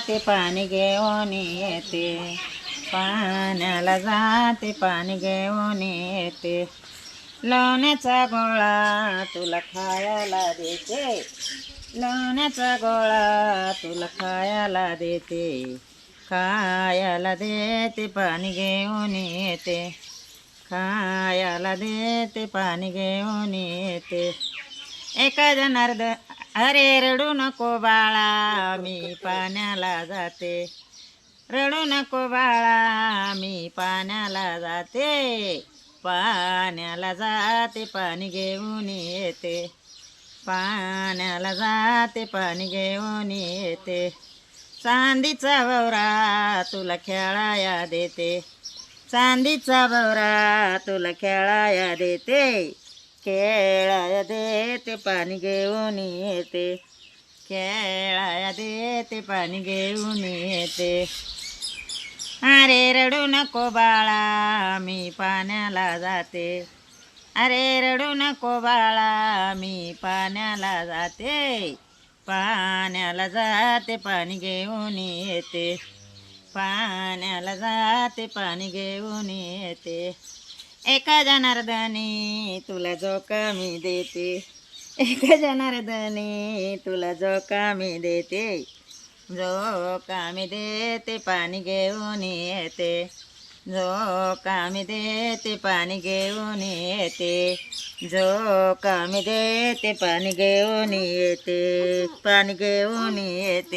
जाते पाणी घेऊन येते, पाण्याला जाते पाणी घेऊन येते. लोण्याचा गोळा तुला खायला देते, लोण्याचा गोळा तुला खायला देते, खायला देते पाणी घेऊन येते, खायला देते पाणी घेऊन येते. एका जनार्दन अरे रडू नको बाळा मी पाण्याला जाते, रडू नको बाळा मी पाण्याला जाते, पाण्याला जाते पाणी घेऊन येते, पाण्याला जाते पाणी घेऊन येते. चांदीचा भवरा तुला खेळाया देते, चांदीचा भवरा तुला खेळाया देते, खेळाया देते पाणी घेऊन येते, खेळाया देते पाणी घेऊन येते. अरे रडू नको बाळा मी पाण्याला जाते, अरे रडू नको बाळा मी पाण्याला जाते, पाण्याला जाते पाणी घेऊन येते, पाण्याला जाते पाणी घेऊन येते. एका जनार्दनी तुला झोका मी देते, एका जनार्दनी तुला झोका मी देते, झोका मी देते पाणी घेऊन येते, झोका मी देते पाणी घेऊन येते, झोका मी देते पाणी घेऊन येते, पाणी घेऊन येते.